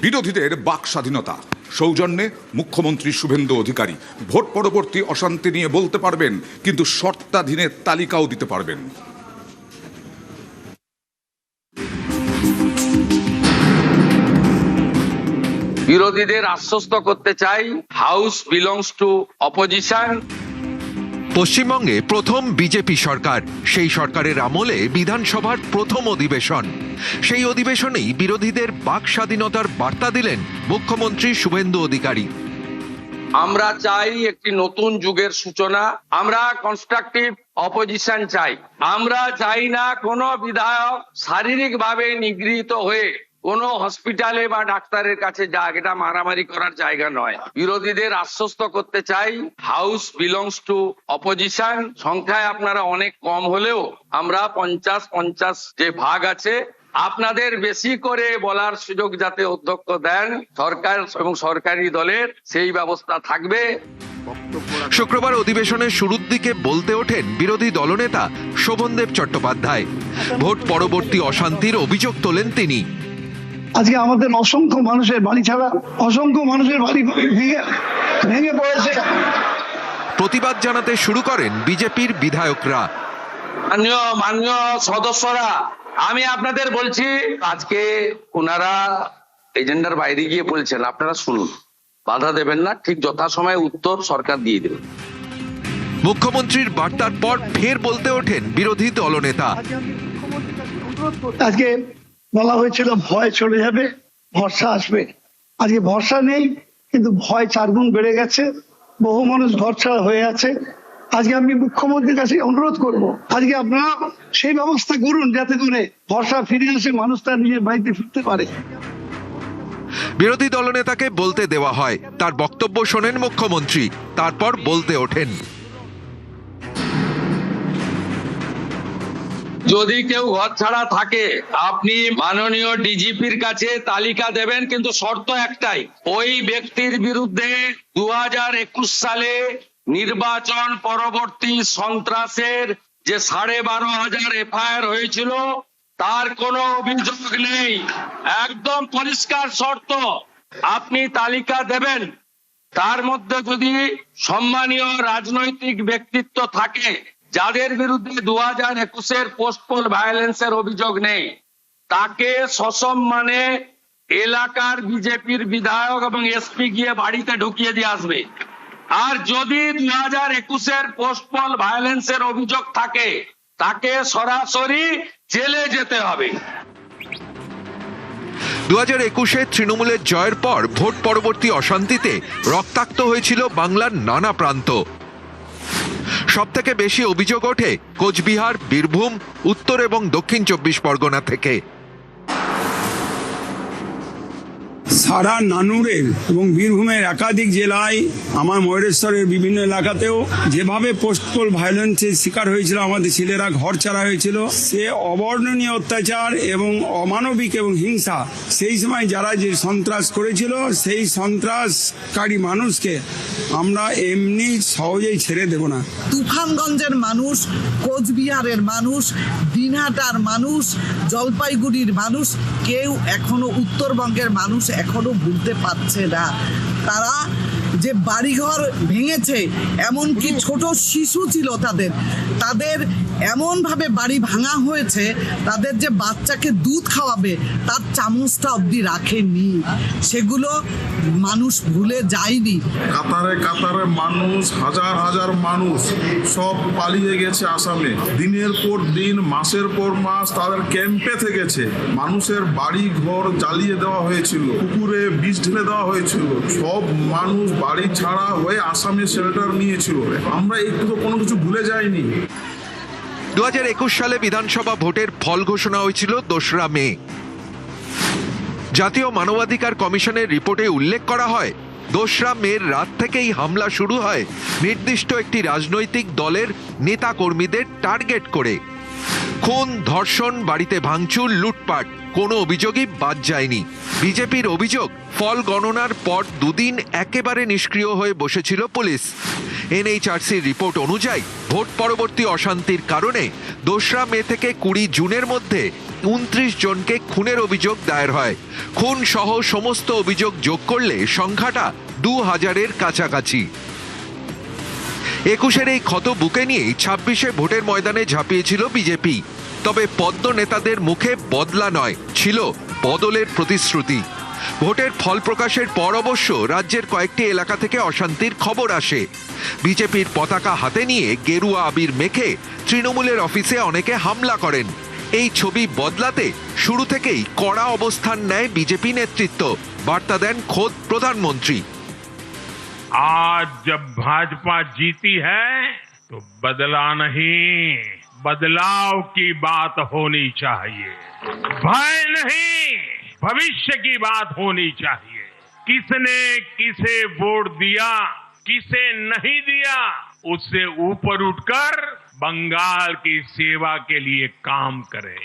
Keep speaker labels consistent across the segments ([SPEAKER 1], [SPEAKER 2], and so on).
[SPEAKER 1] বিরোধীদের বাক স্বাধীনতা সৌজন্যে মুখ্যমন্ত্রী শুভেন্দু অধিকারী ভোট পরবর্তী অশান্তি নিয়ে বলতে পারবেন, কিন্তু শর্তাধীনের তালিকাও দিতে পারবেন।
[SPEAKER 2] বিরোধীদের আশ্বস্ত করতে চাই, হাউস বিলংস টু অপোজিশন।
[SPEAKER 3] পশ্চিমবঙ্গে প্রথম বিজেপি সরকার, সেই সরকারের আমলে বিধানসভার প্রথম অধিবেশন। সেই অধিবেশনেই বিরোধীদের বাক স্বাধীনতার বার্তা দিলেন মুখ্যমন্ত্রী শুভেন্দু অধিকারী।
[SPEAKER 2] আমরা চাই একটি নতুন যুগের সূচনা। আমরা কনস্ট্রাকটিভ অপোজিশন চাই। আমরা চাই না কোনো বিধায়ক শারীরিকভাবে নিগৃহীত হয়ে কোনো হসপিটালে বা ডাক্তারের কাছে যাক। এটা মারামারি করার জায়গা নয়। বিরোধীদের আশ্বস্ত করতে চাই, হাউস বিলংস টু অপোজিশন। সংখ্যায় আপনারা অনেক কম হলেও আমরা 50-50 যে ভাগ আছে, আপনাদের বেশি করে বলার সুযোগ যাতে অধ্যক্ষ দেন সরকার এবং সরকারি দলের, সেই ব্যবস্থা থাকবে।
[SPEAKER 3] শুক্রবার অধিবেশনের শুরুর দিকে বলতে ওঠেন বিরোধী দলনেতা শোভনদেব চট্টোপাধ্যায়। ভোট পরবর্তী অশান্তির অভিযোগ তোলেন তিনি।
[SPEAKER 4] আজকে আমাদের অসংখ্য মানুষের বাড়ি ছাড়া, অসংখ্য মানুষের বাড়ি ভেঙে পড়েছে।
[SPEAKER 3] প্রতিবাদ জানাতে শুরু করেন বিজেপির বিধায়করা।
[SPEAKER 2] মাননীয় সদস্যরা, আমি আপনাদের বলছি, আজকে ওনারা এজেন্ডার বাইরে গিয়ে বলছেন, আপনারা শুনুন, বাধা দেবেন না, ঠিক যথাসময়ে উত্তর সরকার দিয়ে দেবে।
[SPEAKER 3] মুখ্যমন্ত্রীর বার্তার পর ফের বলতে ওঠেন বিরোধী দলনেতা।
[SPEAKER 4] আজকে বলা হয়েছিল ভয় চলে যাবে, ভরসা আসবে। আজকে ভরসা নেই, কিন্তু ভয় 4 গুণ বেড়ে গেছে। বহু মানুষ ঘর ছাড়া হয়ে আছে। আজকে আমি মুখ্যমন্ত্রীর কাছে অনুরোধ করব, আজকে আপনারা সেই ব্যবস্থা করুন যাতে করে ভরসা ফিরে আসে, মানুষ তার নিজের বাড়িতে ফিরতে পারে।
[SPEAKER 3] বিরোধী দলনেতাকে বলতে দেওয়া হয়, তার বক্তব্য শোনেন মুখ্যমন্ত্রী, তারপর বলতে ওঠেন।
[SPEAKER 2] যদি কেউ ঘর ছাড়া থাকে, আপনি মাননীয় ডিজিপির কাছে তালিকা দেবেন, কিন্তু শর্ত একটাই, ওই ব্যক্তির বিরুদ্ধে 2021 সালে নির্বাচন পরবর্তী সন্ত্রাসের যে 12,500 এফআইআর হয়েছিল, তার কোনো অভিযোগ নেই। একদম পরিষ্কার শর্ত, আপনি তালিকা দেবেন। তার মধ্যে যদি সম্মানীয় রাজনৈতিক ব্যক্তিত্ব থাকে যাদের বিরুদ্ধে 2021 পোস্টপোল ভায়োলেন্সের অভিযোগ নেই, তাকে সসম্মানে এলাকার বিজেপির বিধায়ক এবং এসপি গিয়ে বাড়িতে ঢুকিয়ে দিয়ে আসবে। আর যদি 2021 পোস্টপোল ভায়োলেন্সের অভিযোগ থাকে, তাকে সরাসরি জেলে যেতে হবে।
[SPEAKER 3] 2021 তৃণমূলের জয়ের পর ভোট পরবর্তী অশান্তিতে রক্তাক্ত হয়েছিল বাংলার নানা প্রান্ত। সবথেকে বেশি অভিযোগ ওঠে কোচবিহার, বীরভূম, উত্তর এবং দক্ষিণ 24 পরগনা থেকে।
[SPEAKER 5] সারা নানুরের এবং বীরভূমের একাধিক জেলায়, আমার ময়ূরেশ্বরের বিভিন্ন এলাকাতেও যেভাবে পোস্টপোল ভায়োলেন্সের শিকার হয়েছিল আমাদের ছেলেরা, ঘর ছাড়া হয়েছিল, সে অবর্ণনীয় অত্যাচার এবং অমানবিক এবং হিংসা সেই সময় যারা যে সন্ত্রাস করেছিল, সেই সন্ত্রাসকারী মানুষকে আমরা এমনি সহজেই ছেড়ে দেব না।
[SPEAKER 6] তুফানগঞ্জের মানুষ, কোচবিহারের মানুষ, দিনহাটার মানুষ, জলপাইগুড়ির মানুষ, কেউ এখনো, উত্তরবঙ্গের মানুষ এখনো ভুলতে পারছে না। তারা যে বাড়িঘর ভেঙেছে, এমনকি ছোট শিশু ছিল তাদের এমনভাবে বাড়ি ভাঙা হয়েছে, তাদের যে বাচ্চাকে দুধ খাওয়াবে তার চামচটা অবধি রাখেনি। সেগুলো মানুষ ভুলে যায়নি।
[SPEAKER 7] কাতারে কাতারে মানুষ, হাজার হাজার মানুষ সব পালিয়ে গেছে আসামে। দিনের পর দিন, মাসের পর মাস তাদের ক্যাম্পে থেকেছে। মানুষের বাড়ি ঘর জ্বালিয়ে দেওয়া হয়েছিল, পুকুরে বিষ ঢেলে দেওয়া হয়েছিল। সব মানুষ বাড়ি ছাড়া হয়ে আসামে শেল্টার নিয়েছিল। আমরা একটু তো কোনো কিছু ভুলে যাইনি।
[SPEAKER 3] 2021 সালে বিধানসভা ভোটের ফল ঘোষণা হয়েছিল 2রা মে। জাতীয় মানবাধিকার কমিশনের রিপোর্টে উল্লেখ করা হয়, 2রা মের রাত থেকেই হামলা শুরু হয় নির্দিষ্ট একটি রাজনৈতিক দলের নেতা কর্মীদের টার্গেট করে। খুন, ধর্ষণ, বাড়িতে ভাঙচুর, লুটপাট, কোনো অভিযোগই বাদ যায়নি। বিজেপির অভিযোগ, ফল গণনার পর 2 দিন একেবারে নিষ্ক্রিয় হয়ে বসেছিল পুলিশ। এনএইচআরসির রিপোর্ট অনুযায়ী ভোট পরবর্তী অশান্তির কারণে 2রা মে থেকে 20 জুনের মধ্যে 29 জনকে খুনের অভিযোগ দায়ের হয়। খুন সহ সমস্ত অভিযোগ যোগ করলে সংখ্যাটা 2000-এর কাছাকাছি। 21-এর এই ক্ষত বুকে নিয়েই 26-এ ভোটের ময়দানে ঝাঁপিয়েছিল বিজেপি। তবে পদ্ম নেতাদের মুখে বদলা নয়, ছিল বদলের প্রতিশ্রুতি। ভোটের ফল প্রকাশের পর অবশ্য রাজ্যের কয়েকটি এলাকা থেকে অশান্তির খবর আসে। বিজেপির পতাকা হাতে নিয়ে গেরুয়া আবির মেখে তৃণমূলের অফিসে অনেকে হামলা করেন। এই ছবি বদলাতে শুরু থেকেই কড়া অবস্থান নেয় বিজেপি নেতৃত্ব। বার্তা দেন খোদ প্রধানমন্ত্রী।
[SPEAKER 8] आज जब भाजपा जीती है तो बदला नहीं, बदलाव की बात होनी चाहिए। भय नहीं, भविष्य की बात होनी चाहिए। किसने किसे वोट दिया, किसे नहीं दिया, उससे ऊपर उठकर बंगाल की सेवा के लिए काम करें।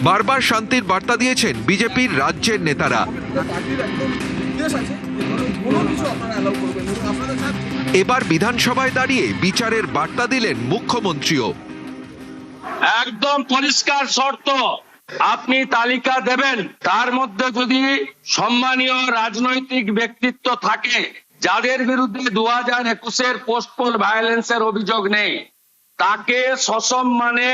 [SPEAKER 3] বারবার শান্তির বার্তা দিয়েছেন বিজেপির রাজ্যের নেতারা। এবার বিধানসভায় দাঁড়িয়ে বিচারের বার্তা দিলেন মুখ্যমন্ত্রীও।
[SPEAKER 2] একদম পরিষ্কার শর্ত, আপনি তালিকা দেবেন, তার মধ্যে যদি সম্মানীয় রাজনৈতিক ব্যক্তিত্ব থাকে যাদের বিরুদ্ধে 2021-এর পোস্টপোল ভায়োলেন্সের অভিযোগ নেই, তাকে সসম্মানে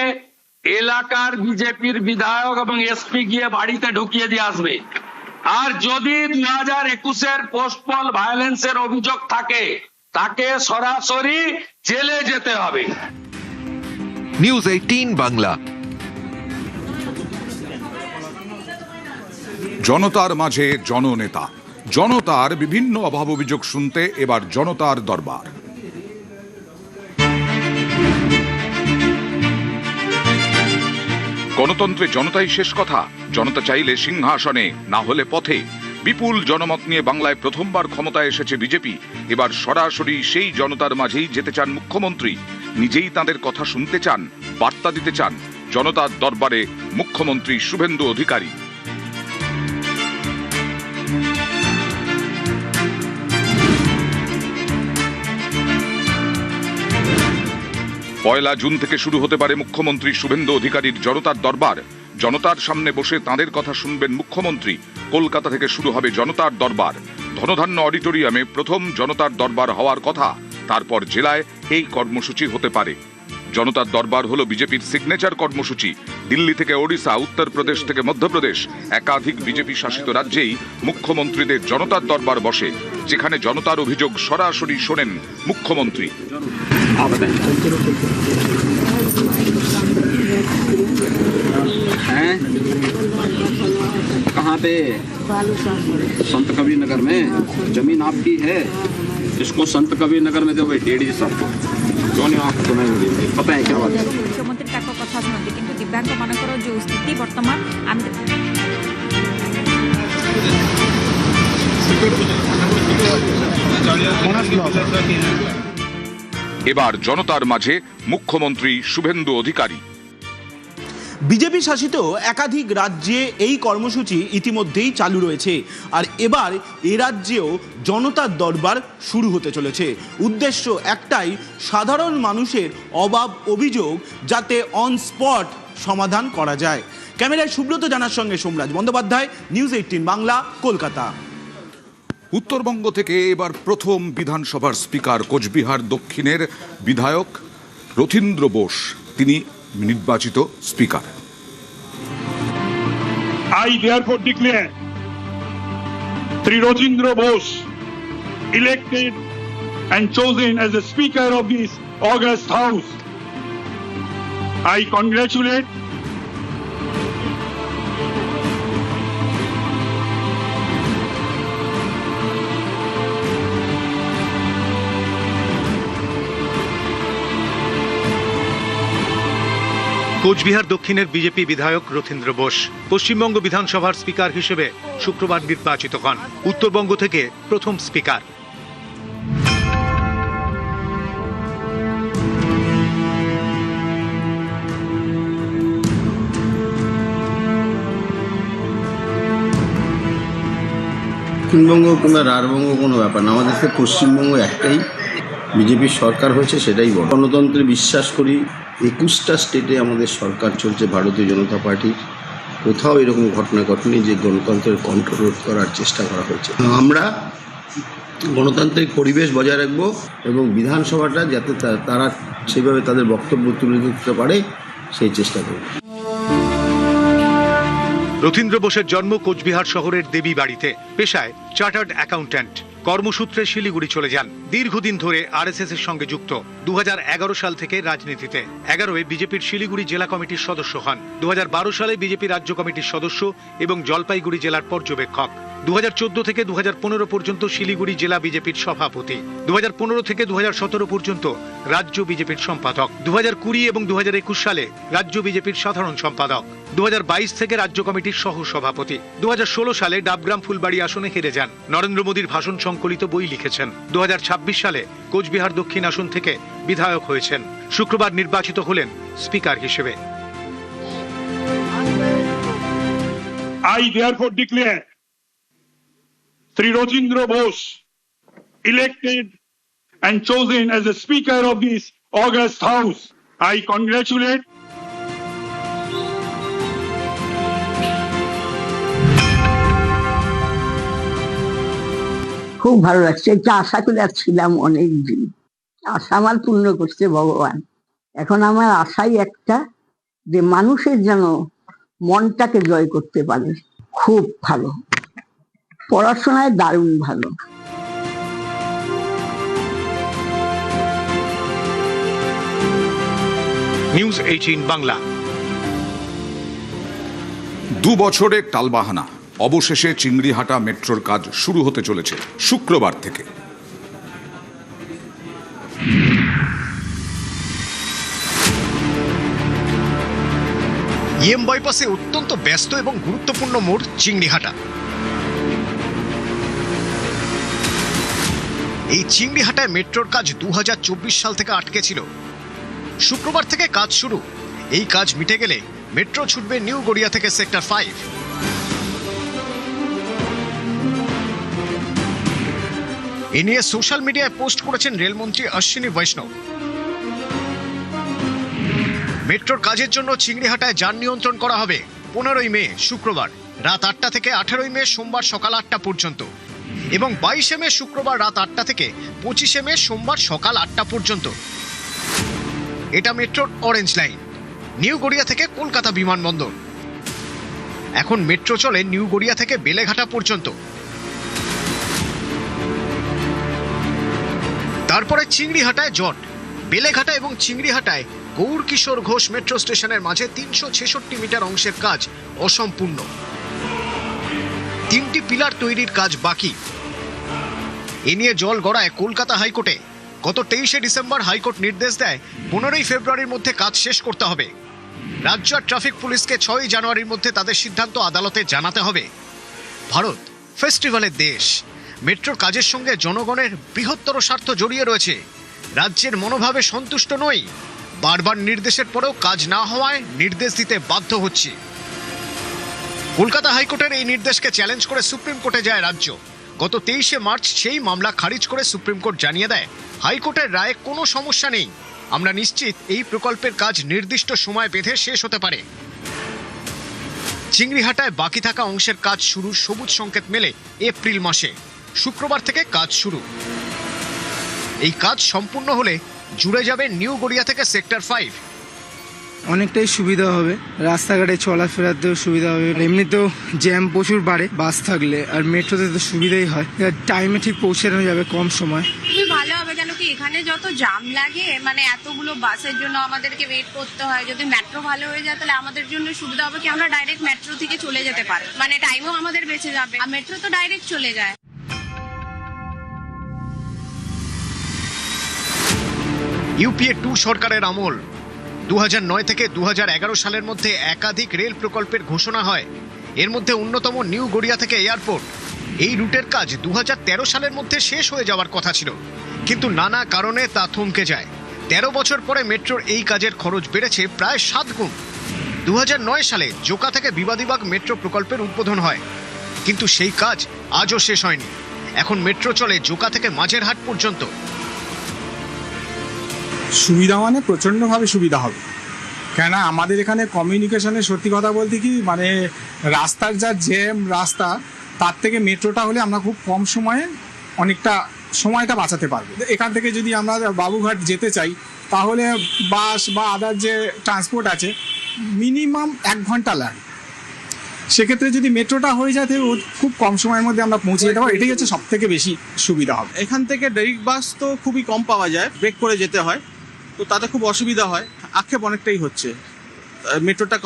[SPEAKER 2] এলাকার বিজেপির বিধায়ক এবং এসপি গিয়ে বাড়িতে ঢুকিয়ে দিয়ে আসবে। আর যদি 2021-এর পোস্টপোল ভায়োলেন্সের অভিযোগ থাকে, তাকে সরাসরি জেলে যেতে হবে।
[SPEAKER 3] নিউজ 18 বাংলা।
[SPEAKER 1] জনতার মাঝে জননেতা, জনতার বিভিন্ন অভাব অভিযোগ শুনতে এবার জনতার দরবার। গণতন্ত্রে জনতাই শেষ কথা। জনতা চাইলে সিংহাসনে, না হলে পথে। বিপুল জনমত নিয়ে বাংলায় প্রথমবার ক্ষমতায় এসেছে বিজেপি। এবার সরাসরি সেই জনতার মাঝেই যেতে চান মুখ্যমন্ত্রী। নিজেই তাদের কথা শুনতে চান, বার্তা দিতে চান। জনতার দরবারে মুখ্যমন্ত্রী শুভেন্দু অধিকারী। পয়লা জুন থেকে শুরু হতে পারে মুখ্যমন্ত্রী শুভেন্দু অধিকারীর জনতার দরবার। জনতার সামনে বসে তাঁদের কথা শুনবেন মুখ্যমন্ত্রী। কলকাতা থেকে শুরু হবে জনতার দরবার। ধনধান্য অডিটোরিয়ামে প্রথম জনতার দরবার হওয়ার কথা, তারপর জেলায় এই কর্মসূচি হতে পারে। জনতার দরবার হলো বিজেপির সিগনেচার কর্মসূচি। দিল্লি থেকে ওড়িশা, উত্তরপ্রদেশ থেকে মধ্যপ্রদেশ, একাধিক বিজেপি শাসিত রাজ্যেই মুখ্যমন্ত্রীদের জনতার দরবার বসে, যেখানে জনতার অভিযোগ সরাসরি শোনেন মুখ্যমন্ত্রী।
[SPEAKER 9] कहाँ पे? संत कबीर नगर में। जमीन आपकी है, इसको संत कबीर नगर में दो भाई, डेढ़ी सबको। क्यों नहीं आपको नहीं पता है क्या बात है?
[SPEAKER 10] मुख्यमंत्री ताको कथा सुनते किंतु दिव्यांग मानकर जो स्थिति वर्तमान
[SPEAKER 1] এবার জনতার মাঝে মুখ্যমন্ত্রী শুভেন্দু অধিকারী।
[SPEAKER 11] বিজেপি শাসিত একাধিক রাজ্যে এই কর্মসূচি ইতিমধ্যেই চালু রয়েছে, আর এবার এ রাজ্যেও জনতার দরবার শুরু হতে চলেছে। উদ্দেশ্য একটাই, সাধারণ মানুষের অভাব অভিযোগ যাতে অন স্পট সমাধান করা যায়। ক্যামেরায় সুব্রত জানার সঙ্গে সোমরাজ বন্দ্যোপাধ্যায়, নিউজ 18 বাংলা, কলকাতা।
[SPEAKER 1] উত্তরবঙ্গ থেকে এবার প্রথম বিধানসভার স্পিকার কোচবিহার দক্ষিণের বিধায়ক রথীন্দ্র বোস, তিনি নির্বাচিত speaker.
[SPEAKER 12] I therefore declare Rothendra Bose elected and chosen as the Speaker of this august House. I congratulate
[SPEAKER 13] Cooch Behar দক্ষিণের বিজেপি বিধায়ক রথীন্দ্র বোস পশ্চিমবঙ্গ বিধানসভার স্পিকার হিসেবে শুক্রবার নির্বাচিত হন। উত্তরবঙ্গ থেকে প্রথম স্পিকার।
[SPEAKER 9] দক্ষিণবঙ্গ কিংবা রাঢ়বঙ্গ কোনো ব্যাপার না, আমাদের পশ্চিমবঙ্গ একটাই,
[SPEAKER 14] বিজেপির সরকার হয়েছে সেটাই বড়। গণতন্ত্রে বিশ্বাস করি। 21টা স্টেটে আমাদের সরকার চলছে ভারতীয় জনতা পার্টির। কোথাও এরকম ঘটনা ঘটেনি যে গণতন্ত্রের কন্ট্রোল করার চেষ্টা করা হয়েছে। আমরা গণতান্ত্রিক পরিবেশ বজায় রাখবো এবং বিধানসভাটা যাতে তারা সেইভাবে তাদের বক্তব্য তুলে ধরতে পারে সেই চেষ্টা করব।
[SPEAKER 13] রথীন্দ্র বোসের জন্ম কোচবিহার শহরের দেবী বাড়িতে। পেশায় চার্টার্ড অ্যাকাউন্ট্যান্ট। কর্মসূত্রে শিলিগুড়ি চলে যান। দীর্ঘদিন ধরে আরএসএস এর সঙ্গে যুক্ত। 2011 সাল থেকে রাজনীতিতে। 11-এ বিজেপির শিলিগুড়ি জেলা কমিটির সদস্য হন। 2012 সালে বিজেপি রাজ্য কমিটির সদস্য এবং জলপাইগুড়ি জেলার পর্যবেক্ষক। 2014 থেকে 2015 পর্যন্ত শিলিগুড়ি জেলা বিজেপির সভাপতি। 2015 থেকে 2017 পর্যন্ত রাজ্য বিজেপির সম্পাদক। 2020 এবং 2021 সালে রাজ্য বিজেপির সাধারণ সম্পাদক। 2022 থেকে রাজ্য কমিটির সহ সভাপতি। 2016 সালে ডাবগ্রাম ফুলবাড়ি আসনে হেরে যান। নরেন্দ্র মোদীর ভাষণ সংকলিত বই লিখেছেন। 2026 সালে কোচবিহার দক্ষিণ আসন থেকে বিধায়ক হয়েছেন। শুক্রবার নির্বাচিত হলেন স্পিকার হিসেবে।
[SPEAKER 12] I therefore declare Sri Rothendra Bose elected and chosen as the Speaker of this august House. I congratulate
[SPEAKER 15] খুব ভালো লাগছে। এটা আশা করে আসছিলাম অনেক দিন। আশা আমার পূর্ণ করছে ভগবান। এখন আমার আশাই একটা, যে মানুষের যেন মনটাকে জয় করতে পারে। খুব ভালো, পড়াশোনায় দারুণ ভালো।
[SPEAKER 13] নিউজ 18 বাংলা।
[SPEAKER 1] 2 বছরের টালবাহানা, অবশেষে চিংড়িহাটা মেট্রোর কাজ শুরু হতে চলেছে শুক্রবার থেকে।
[SPEAKER 16] ইএম বাইপাসে অত্যন্ত ব্যস্ত এবং গুরুত্বপূর্ণ মোড় চিংড়িহাটা। এই চিংড়িহাটায় মেট্রোর কাজ 2024 সাল থেকে আটকে ছিল। শুক্রবার থেকে কাজ শুরু। এই কাজ মিটে গেলে মেট্রো ছুটবে নিউ গড়িয়া থেকে সেক্টর 5। এ নিয়ে সোশ্যাল মিডিয়ায় পোস্ট করেছেন রেলমন্ত্রী অশ্বিনী বৈষ্ণব। মেট্রোর কাজের জন্য চিংড়িহাটায় যান নিয়ন্ত্রণ করা হবে 15ই মে শুক্রবার রাত 8টা থেকে 18ই মে সোমবার সকাল 8টা পর্যন্ত এবং 22শে মে শুক্রবার রাত 8টা থেকে 25শে মে সোমবার সকাল 8টা পর্যন্ত। এটা মেট্রোর অরেঞ্জ লাইন, নিউ গড়িয়া থেকে কলকাতা বিমানবন্দর। এখন মেট্রো চলে নিউ গড়িয়া থেকে বেলেঘাটা পর্যন্ত। তারপরে চিংড়িহাটায় জট। বেলেঘাটা এবং চিংড়িহাটায় গৌর কিশোর ঘোষ মেট্রো স্টেশনের মাঝে 366 মিটার অংশের কাজ অসম্পূর্ণ। 3টি পিলার তৈরির কাজ বাকি। এ নিয়ে জল গড়ায় কলকাতা হাইকোর্টে। গত 23শে ডিসেম্বর হাইকোর্ট নির্দেশ দেয় 15ই ফেব্রুয়ারির মধ্যে কাজ শেষ করতে হবে। রাজ্য আর ট্রাফিক পুলিশকে 6ই জানুয়ারির মধ্যে তাদের সিদ্ধান্ত আদালতে জানাতে হবে। ভারত ফেস্টিভ্যালের দেশ। মেট্রোর কাজের সঙ্গে জনগণের বৃহত্তর স্বার্থ জড়িয়ে রয়েছে। রাজ্যের মনোভাবে সন্তুষ্ট নই। বারবার নির্দেশের পরেও কাজ না হওয়ায় নির্দেশ দিতে বাধ্য হচ্ছে। কলকাতা হাইকোর্টের এই নির্দেশকে চ্যালেঞ্জ করে সুপ্রিম কোর্টে যায় রাজ্য। গত 23শে মার্চ সেই মামলা খারিজ করে সুপ্রিম কোর্ট জানিয়ে দেয়, হাইকোর্টের রায়ে কোনো সমস্যা নেই। আমরা নিশ্চিত এই প্রকল্পের কাজ নির্দিষ্ট সময় বেঁধে শেষ হতে পারে। চিংড়িহাটায় বাকি থাকা অংশের কাজ শুরুর সবুজ সংকেত মেলে এপ্রিল মাসে। শুক্রবার থেকে কাজ শুরু। এই কাজ সম্পূর্ণ হলে জুড়ে যাবে নিউ গড়িয়া থেকে সেক্টর 5।
[SPEAKER 17] অনেকটাই সুবিধা হবে, রাস্তাঘাটে চলাফেরাতেও সুবিধা হবে। এমনিতেও জ্যাম প্রচুর বাড়ে বাস থাকলে, আর মেট্রোতে তো সুবিধাই হয়, টাইমে ঠিক পৌঁছানো যাবে কম সময়।
[SPEAKER 10] খুবই ভালো হবে, কেন কি এখানে যত জাম লাগে, মানে এতগুলো বাসের জন্য আমাদেরকে ওয়েট করতে হয়। যদি মেট্রো ভালো হয়ে যায় তাহলে আমাদের জন্য সুবিধা হবে কি আমরা ডাইরেক্ট মেট্রো থেকে চলে যেতে পারি, মানে টাইমও আমাদের বেঁচে যাবে। আর মেট্রো তো ডাইরেক্ট চলে যায়।
[SPEAKER 16] ইউপিএ 2 সরকারের আমল 2009 থেকে 2011 সালের মধ্যে একাধিক রেল প্রকল্পের ঘোষণা হয়। এর মধ্যে অন্যতম নিউ গড়িয়া থেকে এয়ারপোর্ট। এই রুটের কাজ 2013 সালের মধ্যে শেষ হয়ে যাওয়ার কথা ছিল, কিন্তু নানা কারণে তা থমকে যায়। 13 বছর পরে মেট্রোর এই কাজের খরচ বেড়েছে প্রায় 7 গুণ। 2009 সালে জোকা থেকে বিবাদীবাগ মেট্রো প্রকল্পের উদ্বোধন হয়, কিন্তু সেই কাজ আজও শেষ হয়নি। এখন মেট্রো চলে জোকা থেকে মাঝেরহাট পর্যন্ত।
[SPEAKER 5] সুবিধা মানে প্রচণ্ডভাবে সুবিধা হবে, কেন আমাদের এখানে কমিউনিকেশনের সত্যি কথা বলতে কি মানে রাস্তার যা জ্যাম রাস্তা, তার থেকে মেট্রোটা হলে আমরা খুব কম সময়ে অনেকটা সময়টা বাঁচাতে পারবো। এখান থেকে যদি আমরা বাবুঘাট যেতে চাই তাহলে বাস বা আদার যে ট্রান্সপোর্ট আছে মিনিমাম 1 ঘন্টা লাগে। সেক্ষেত্রে যদি মেট্রোটা হয়ে যায় তাহলে খুব কম সময়ের মধ্যে আমরা পৌঁছে যেতে পারবো, এটাই হচ্ছে সব থেকে বেশি সুবিধা হবে।
[SPEAKER 11] এখান থেকে ডাইরেক্ট বাস তো খুবই কম পাওয়া যায়, ব্রেক করে যেতে হয়, তো তাতে খুব অসুবিধা হয়। আক্ষেপ অনেকটাই হচ্ছে, মেট্রোটা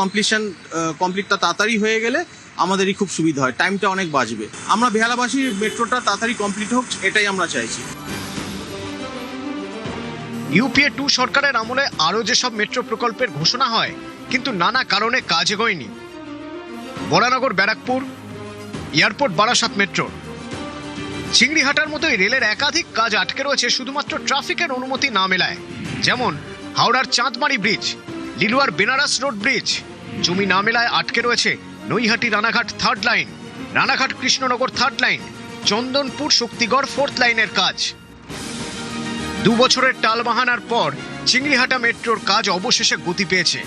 [SPEAKER 11] কমপ্লিটটা তাড়াতাড়ি হয়ে গেলে আমাদেরই খুব সুবিধা হয়, টাইমটা অনেক বাঁচবে। আমরা বেহালাবাসী মেট্রোটা তাড়াতাড়ি কমপ্লিট হোক এটাই আমরা চাইছি।
[SPEAKER 16] ইউপিএ 2 সরকারের আমলে আরও যেসব মেট্রো প্রকল্পের ঘোষণা হয় কিন্তু নানা কারণে কাজ এগোয়নি। বরানগর ব্যারাকপুর, এয়ারপোর্ট বারাসাত মেট্রো, চিংড়িহাটার মতোই রেলের একাধিক কাজ আটকে রয়েছে শুধুমাত্র ট্রাফিকের অনুমতি না মেলায়। যেমন হাওড়ার চাঁদমারি ব্রিজ, লিলুয়ার বেনারস রোড ব্রিজ, জমি না মেলায় আটকে রয়েছে Naihati Ranaghat 3rd line, Ranaghat Krishnanagar 3rd line, Chandanpur Shaktigarh 4th লাইনের কাজ। 2 বছরের টালবাহানার পর চিংড়িহাটা মেট্রোর কাজ অবশেষে গতি পেয়েছে।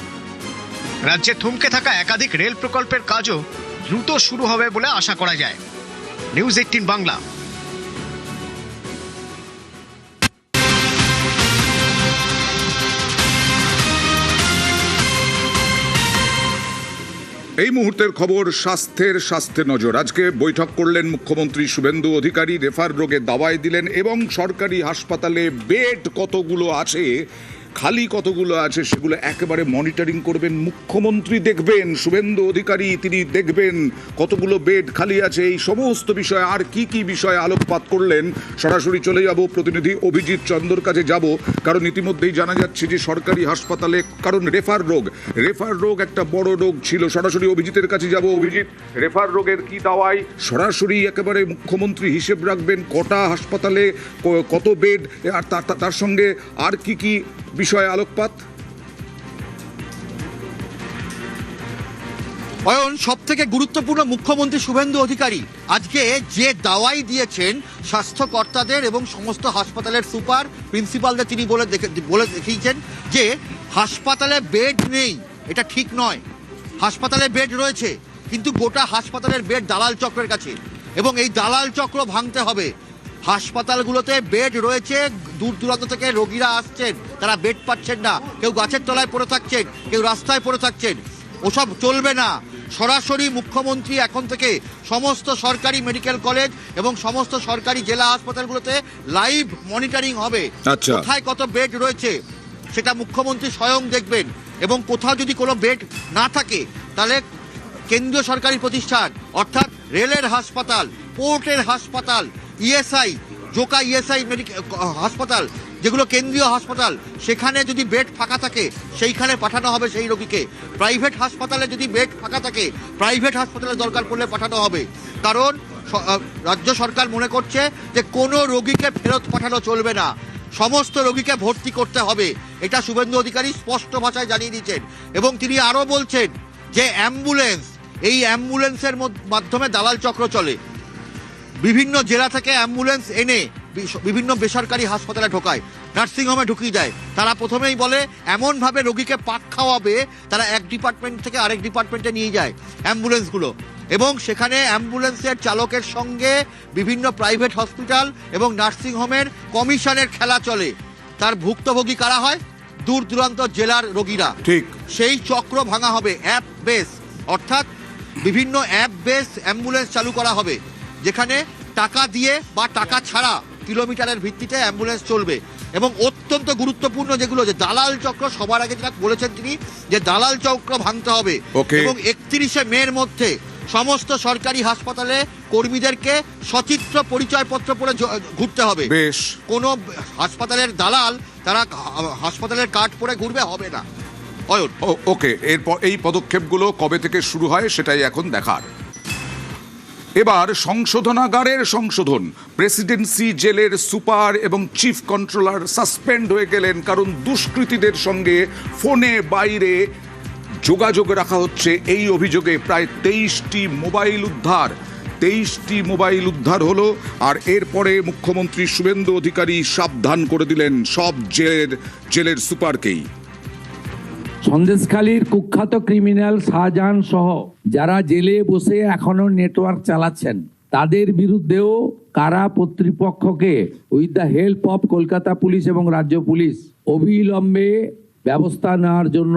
[SPEAKER 16] রাজ্যে থমকে থাকা একাধিক রেল প্রকল্পের কাজও দ্রুত শুরু হবে বলে আশা করা যায়। নিউজ 18 বাংলা।
[SPEAKER 1] এই মুহূর্তের খবর স্বাস্থ্যে নজর। আজকে বৈঠক করলেন মুখ্যমন্ত্রী শুভেন্দু অধিকারী, রেফার রোগে দাওয়াই দিলেন এবং সরকারি হাসপাতালে বেড কতগুলো আছে, খালি কতগুলো আছে সেগুলো একেবারে মনিটরিং করবেন মুখ্যমন্ত্রী, দেখবেন শুভেন্দু অধিকারী, তিনি দেখবেন কতগুলো বেড খালি আছে। এই সমস্ত বিষয় আর কি কি বিষয়ে আলোকপাত করলেন সরাসরি চলে যাব প্রতিনিধি অভিজিৎ চন্দ্রর কাছে যাব, কারণ ইতিমধ্যেই জানা যাচ্ছে যে সরকারি হাসপাতালে, কারণ রেফার রোগ একটা বড় রোগ ছিল। সরাসরি অভিজিতের কাছে যাব। অভিজিৎ, রেফার রোগের কি দাওয়াই? সরাসরি একেবারে মুখ্যমন্ত্রী হিসেব রাখবেন কটা হাসপাতালে কত বেড, আর তার সঙ্গে আর কি কি বিষয়ে আলোকপাত?
[SPEAKER 18] অয়ন, সব থেকে গুরুত্বপূর্ণ মুখ্যমন্ত্রী শুভেন্দু অধিকারী আজকে যে দাওয়াই দিয়েছেন স্বাস্থ্যকর্তাদের এবং সমস্ত হাসপাতালের সুপার প্রিন্সিপালদের, তিনি বলে দেখিয়েছেন যে হাসপাতালে বেড নেই, এটা ঠিক নয়। হাসপাতালে বেড রয়েছে, কিন্তু গোটা হাসপাতালের বেড দালাল চক্রের কাছে, এবং এই দালাল চক্র ভাঙতে হবে। হাসপাতালগুলোতে বেড রয়েছে, দূর দূরান্ত থেকে রোগীরা আসছেন, তারা বেড পাচ্ছেন না, কেউ গাছের তলায় পড়ে থাকছেন, কেউ রাস্তায় পড়ে থাকছেন, ওসব চলবে না। সরাসরি মুখ্যমন্ত্রী এখন থেকে সমস্ত সরকারি মেডিকেল কলেজ এবং সমস্ত সরকারি জেলা হাসপাতালগুলোতে লাইভ মনিটরিং হবে। কোথায় কত বেড রয়েছে সেটা মুখ্যমন্ত্রী স্বয়ং দেখবেন, এবং কোথাও যদি কোনো বেড না থাকে তাহলে কেন্দ্রীয় সরকারি প্রতিষ্ঠান অর্থাৎ রেলের হাসপাতাল, পোর্টের হাসপাতাল, ইএসআই, জোকা ইএসআই হাসপাতাল, যেগুলো কেন্দ্রীয় হাসপাতাল, সেখানে যদি বেড ফাঁকা থাকে সেইখানে পাঠানো হবে সেই রোগীকে। প্রাইভেট হাসপাতালে যদি বেড ফাঁকা থাকে প্রাইভেট হাসপাতালে দরকার পড়লে পাঠানো হবে, কারণ রাজ্য সরকার মনে করছে যে কোনো রোগীকে ফেরত পাঠানো চলবে না, সমস্ত রোগীকে ভর্তি করতে হবে। এটা শুভেন্দু অধিকারী স্পষ্ট ভাষায় জানিয়ে দিচ্ছেন। এবং তিনি আরও বলছেন যে এই অ্যাম্বুলেন্সের মাধ্যমে দালাল চক্র চলে। বিভিন্ন জেলা থেকে অ্যাম্বুলেন্স এনে বিভিন্ন বেসরকারি হাসপাতালে ঢোকায়, নার্সিংহোমে ঢুকিয়ে দেয়। তারা প্রথমেই বলে এমনভাবে রোগীকে পাক খাওয়াবে, তারা এক ডিপার্টমেন্ট থেকে আরেক ডিপার্টমেন্টে নিয়ে যায় অ্যাম্বুলেন্সগুলো, এবং সেখানে অ্যাম্বুলেন্সের চালকের সঙ্গে বিভিন্ন প্রাইভেট হসপিটাল এবং নার্সিংহোমের কমিশনের খেলা চলে। তার ভুক্তভোগী কারা হয়? দূর দূরান্ত জেলার রোগীরা। ঠিক সেই চক্র ভাঙা হবে। অ্যাপ বেস, অর্থাৎ বিভিন্ন অ্যাপ বেস অ্যাম্বুলেন্স চালু করা হবে, যেখানে টাকা দিয়ে বা টাকা ছাড়া কিলোমিটারের ভিত্তিতে অ্যাম্বুলেন্স চলবে। এবং অত্যন্ত গুরুত্বপূর্ণ যেগুলো, যে দালাল চক্র, সবার আগে যেটা বলেছেন তিনি যে দালাল চক্র ভাঙতে হবে, এবং 31শে মের মধ্যে সমস্ত সরকারি হাসপাতালে কর্মীদেরকে সচিত্র পরিচয়পত্র পরে ঘুরতে হবে। বেশ, কোনো হাসপাতালের দালাল তারা হাসপাতালের কার্ড পরে ঘুরবে হবে না।
[SPEAKER 1] ওকে, এরপর এই পদক্ষেপগুলো কবে থেকে শুরু হয় সেটাই এখন দেখার। এবার সংশোধনাগারের সংশোধন। প্রেসিডেন্সি জেলের সুপার এবং চিফ কন্ট্রোলার সাসপেন্ড হয়ে গেলেন, কারণ দুষ্কৃতীদের সঙ্গে ফোনে বাইরে যোগাযোগ রাখা হচ্ছে এই অভিযোগে প্রায় 23টি মোবাইল উদ্ধার। 23টি মোবাইল উদ্ধার হলো। আর এরপরে মুখ্যমন্ত্রী শুভেন্দু অধিকারী সাবধান করে দিলেন সব জেলের সুপারকেই।
[SPEAKER 19] সন্দেশখালীর কুখ্যাত ক্রিমিনাল শাহজাহান সহ যারা জেলে বসে এখনো নেটওয়ার্ক চালাচ্ছেন তাদের বিরুদ্ধেও কারা কর্তৃপক্ষকে with the help of Kolkata police এবং রাজ্য পুলিশ অবিলম্বে ব্যবস্থা নেওয়ার জন্য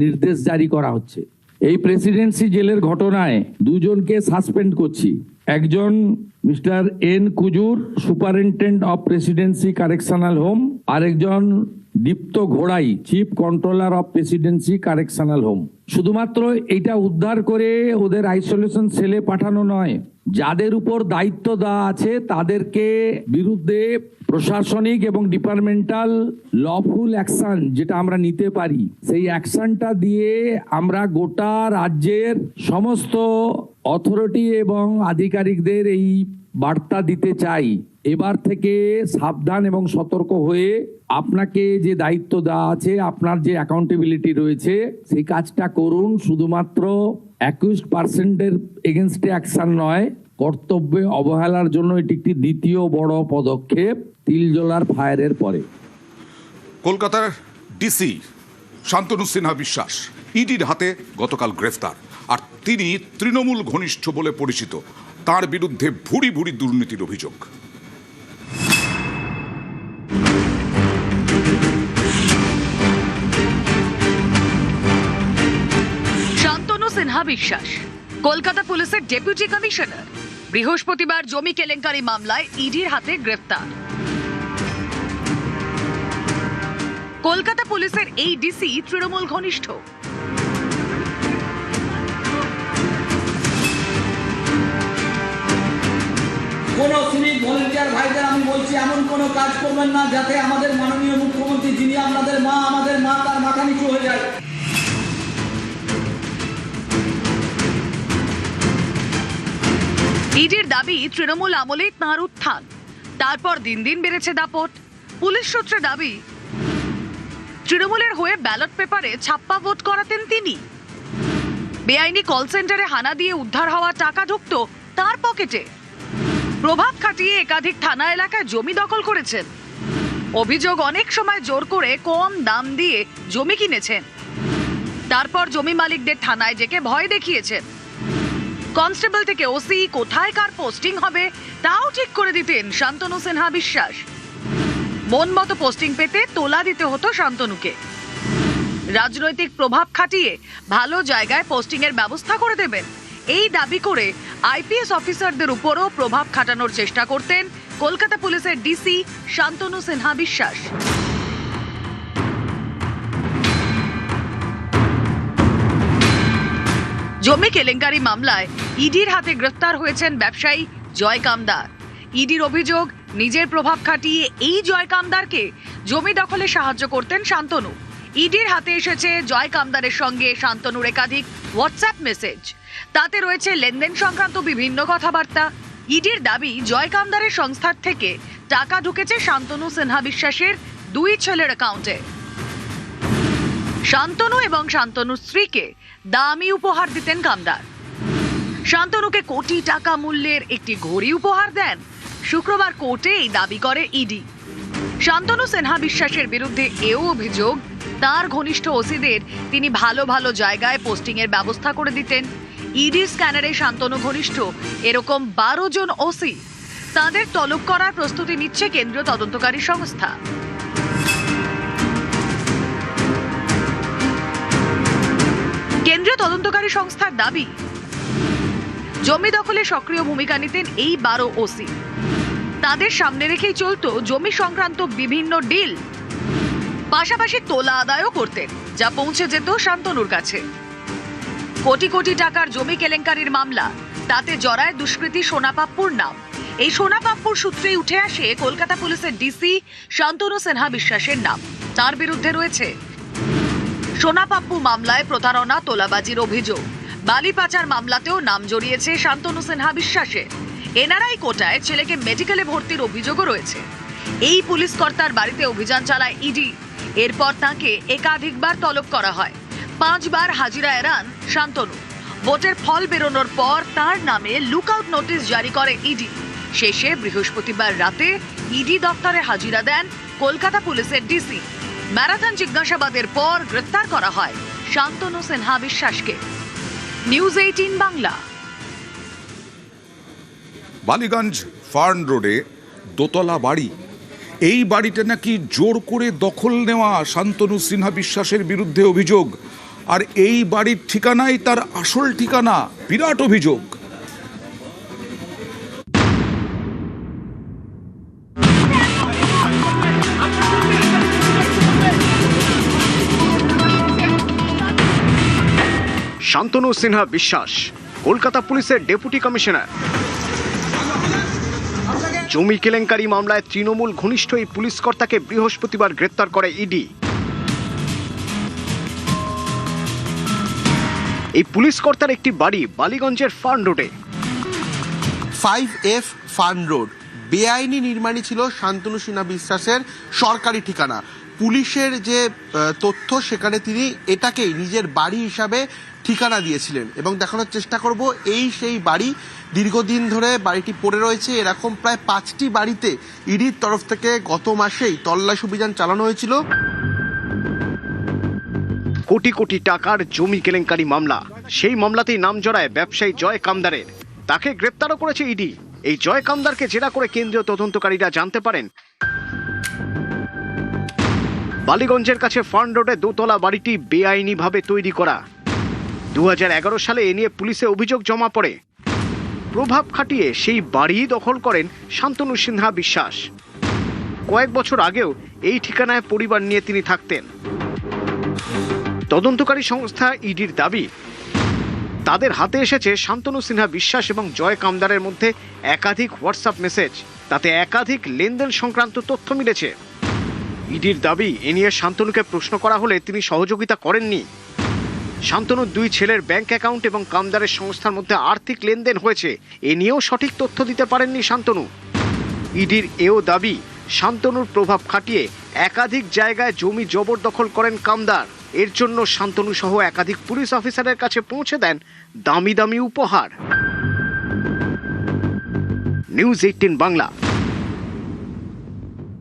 [SPEAKER 19] নির্দেশ জারি করা হচ্ছে। এই প্রেসিডেন্সি জেলের ঘটনায় দুজনকে সাসপেন্ড করছি। একজন mister N Kujur, superintendent of Presidency correctional home, আরেকজন দীপ্ত ঘোড়াই, chief controller of Presidency correctional home. শুধুমাত্র এটা উদ্ধার করে ওদের আইসোলেশন সেলে পাঠানো নয়, যাদের উপর দায়িত্ব দেওয়া আছে তাদেরকে বিরুদ্ধে প্রশাসনিক এবং ডিপার্টমেন্টাল লফুল অ্যাকশন যেটা আমরা নিতে পারি, সেই অ্যাকশনটা দিয়ে আমরা গোটা রাজ্যের সমস্ত অথরিটি এবং আধিকারিকদের এই বার্তা দিতে চাই, এবার থেকে সাবধান এবং সতর্ক হয়ে আপনাকে যে দায়িত্ব দেওয়া আছে, আপনার যে অ্যাকাউন্টেবিলিটি রয়েছে, সেই কাজটা করুন। শুধুমাত্র 21% এগেনস্টে অ্যাকশন নয়, কর্তব্যে অবহেলার জন্য এটি একটি দ্বিতীয় বড় পদক্ষেপ তিলজলার ফায়ারের পরে।
[SPEAKER 1] কলকাতার ডিসি শান্তনু সিনহা বিশ্বাস ইডির হাতে গতকাল গ্রেফতার। আর তিনি তৃণমূল ঘনিষ্ঠ বলে পরিচিত। তার বিরুদ্ধে ভুরি ভুরি দুর্নীতির অভিযোগ।
[SPEAKER 20] শান্তনু সিনহা বিশ্বাস কলকাতা পুলিশের ডেপুটি কমিশনার, বৃহস্পতিবার জমি কেলেঙ্কারি মামলায় ইডির হাতে গ্রেফতার। কলকাতা পুলিশের এই ডিসি তৃণমূল ঘনিষ্ঠ।
[SPEAKER 21] কোন সিভিক ভলেন্টিয়ার ভাইদের আমি বলছি, এমন কোন কাজ করবেন না যাতে আমাদের মাননীয় মুখ্যমন্ত্রী, যিনি আমাদের মা তার মাথা নিচু হয়ে যায়।
[SPEAKER 20] ইডির দাবি তৃণমূল আমলে তাঁর উত্থান, তারপর দিন দিন বেড়েছে দাপট। পুলিশ সূত্রে দাবি তৃণমূলের হয়ে ব্যালট পেপারে ছাপ্পা ভোট করাতেন তিনি। বেআইনি কল সেন্টারে হানা দিয়ে উদ্ধার হওয়া টাকা ঢুকত তার পকেটে। প্রভাব খাটিয়ে একাধিক থানা এলাকায় জমি দখল করেছেন। অভিযোগ অনেক সময় জোর করে কম দাম দিয়ে জমি কিনেছেন, তারপর জমি মালিকদের থানায় ডেকে ভয় দেখিয়েছেন। কনস্টেবল থেকে ওসি, কোথায় কার পোস্টিং হবে তাও ঠিক করে দিতেন শান্তনু সিনহা বিশ্বাস। মন মতো পোস্টিং পেতে তোলা দিতে হতো শান্তনুকে। রাজনৈতিক প্রভাব খাটিয়ে ভালো জায়গায় পোস্টিং এর ব্যবস্থা করে দেবেন এই দাবি করে আইপিএস অফিসারদের উপরও প্রভাব খাটানোর চেষ্টা করতেন কলকাতা পুলিশের ডিসি শান্তনু সিনহা বিশ্বাস। জমি কেলেঙ্কারি মামলায় ইডির হাতে গ্রেফতার হয়েছেন ব্যবসায়ী জয় কামদার। ইডির অভিযোগ, নিজের প্রভাব খাটিয়ে এই জয় কামদারকে জমি দখলে সাহায্য করতেন শান্তনু। ইডির হাতে এসেছে জয় কামদারের সঙ্গে শান্তনুর একাধিক হোয়াটসঅ্যাপ মেসেজ, তাতে রয়েছে লেনদেন সংক্রান্ত বিভিন্ন কথাবার্তা। ইডির দাবি, জয় কামদারের সংস্থার থেকে টাকা ঢুকেছে শান্তনু সিনহা বিশ্বাসের 2 ছেলের অ্যাকাউন্টে। শান্তনু এবং শান্তনুর স্ত্রীকে দামি উপহার দিতেন কামদার। শান্তনুকে কোটি টাকা মূল্যের একটি ঘড়ি উপহার দেন। শুক্রবার কোর্টে এই দাবি করে ইডি। শান্তনু সিনহা বিশ্বাসের বিরুদ্ধে এও অভিযোগ, তার ঘনিষ্ঠ ওসিদের তিনি ভালো ভালো জায়গায় পোস্টিং এর ব্যবস্থা করে দিতেন। ইডি স্ক্যানারে শান্তনু ঘনিষ্ঠ এরকম 12 জন ওসি, তাদের তলব করার প্রস্তুতি নিচ্ছে কেন্দ্রীয় তদন্তকারী সংস্থা। কেন্দ্রীয় তদন্তকারী সংস্থার দাবি, জমি দখলে সক্রিয় ভূমিকা নিতেন এই 12 ওসি। তাদের সামনে রেখেই চলতো জমি সংক্রান্ত বিভিন্ন ডিল। পাশাপাশি তোলা আদায়ও করতেন, যা পৌঁছে যেত শান্তনুর কাছে। কোটি কোটি টাকার জমি কেলেঙ্কারির মামলা, তাতে জড়ায় দুষ্কৃতী সোনাপাপ্পুর নাম। এই সোনাপাপ্পুর সূত্রেই উঠে আসে কলকাতা পুলিশের ডিসি শান্তনু সিনহা বিশ্বাসের নাম। তার বিরুদ্ধে রয়েছে সোনাপাপ্পু মামলায় প্রতারণা, তোলাবাজির অভিযোগ। বালি পাচার মামলাতেও নাম জড়িয়েছে শান্তনু সিনহা বিশ্বাসের। এনআরআই কোটায় ছেলেকে মেডিকেলে ভর্তির অভিযোগও রয়েছে। এই পুলিশ কর্তার বাড়িতে অভিযান চালায় ইডি। এরপর তাকে একাধিকবার তলব করা হয়। 5 বার হাজিরা এড়ান শান্তনু। ভোটের ফল বেরোনোর পর তার নামে লুকআউট নোটিশ জারি করে ইডি। শেষে বৃহস্পতিবার রাতে ইডি দপ্তরে হাজিরা দেন কলকাতা পুলিশের ডিসি। ম্যারাথন জিজ্ঞাসাবাদের পর গ্রেফতার করা হয় শান্তনু সিনহা বিশ্বাসকে। নিউজ 18 বাংলা।
[SPEAKER 1] বালিগঞ্জ ফার্ন রোডে দোতলা বাড়ি, এই বাড়িটা নাকি জোর করে দখল নেওয়া শান্তনু সিনহা বিশ্বাসের বিরুদ্ধে অভিযোগ। আর এই বাড়ির ঠিকানাই তার আসল ঠিকানা, বিরাট অভিযোগ।
[SPEAKER 16] শান্তনু সিনহা বিশ্বাস কলকাতা পুলিশের ডেপুটি কমিশনার। জমি কেলেঙ্কারি মামলায় তৃণমূল ঘনিষ্ঠ এই পুলিশ কর্তাকে বৃহস্পতিবার গ্রেপ্তার করে ইডি। এই পুলিশ কর্তার একটি বাড়ি বালিগঞ্জের ফার্ন রোডে।
[SPEAKER 4] 5F ফার্ন রোড বেআইনি নির্মাণই ছিল শান্তনু সিনহা বিশ্বাসের সরকারি ঠিকানা। পুলিশের যে তথ্য সেখানে তিনি এটাকেই নিজের বাড়ি হিসাবে ঠিকানা দিয়েছিলেন এবং দেখানোর চেষ্টা করব এই সেই বাড়ি। দীর্ঘদিন ধরে বাড়িটি পড়ে রয়েছে। এরকম প্রায় 5টি বাড়িতে ইডির তরফ থেকে গত মাসেই তল্লাশি অভিযান চালানো হয়েছিল।
[SPEAKER 16] কোটি কোটি টাকার জমি কেলেঙ্কারি মামলা, সেই মামলাতেই নাম জড়ায় ব্যবসায়ী জয় কামদারের। তাকে গ্রেপ্তারও করেছে ইডি। এই জয় কামদারকে জেরা করে কেন্দ্রীয় তদন্তকারীরা জানতে পারেন বালিগঞ্জের কাছে ফার্ন রোডে দোতলা বাড়িটি বেআইনিভাবে তৈরি করা। 2011 সালে এ নিয়ে পুলিশে অভিযোগ জমা পড়ে। প্রভাব খাটিয়ে সেই বাড়ি দখল করেন শান্তনু সিনহা বিশ্বাস। কয়েক বছর আগেও এই ঠিকানায় পরিবার নিয়ে তিনি থাকতেন। তদন্তকারী সংস্থা ইডির দাবি, তাদের হাতে এসেছে শান্তনু সিনহা বিশ্বাস এবং জয় কামদারের মধ্যে একাধিক হোয়াটসঅ্যাপ মেসেজ। তাতে একাধিক লেনদেন সংক্রান্ত তথ্য মিলেছে। ইডির দাবি, এ নিয়ে শান্তনুকে প্রশ্ন করা হলে তিনি সহযোগিতা করেননি। শান্তনুর 2 ছেলের ব্যাংক অ্যাকাউন্ট এবং কামদারের সংস্থার মধ্যে আর্থিক লেনদেন হয়েছে, এ নিয়েও সঠিক তথ্য দিতে পারেননি শান্তনু। ইডির এও দাবি, শান্তনুর প্রভাব খাটিয়ে একাধিক জায়গায় জমি জবরদখল করেন কামদার। এর জন্য শান্তনু সহ একাধিক পুলিশ অফিসারের কাছে পৌঁছে দেন দামি দামি উপহার। নিউজ 18 বাংলা।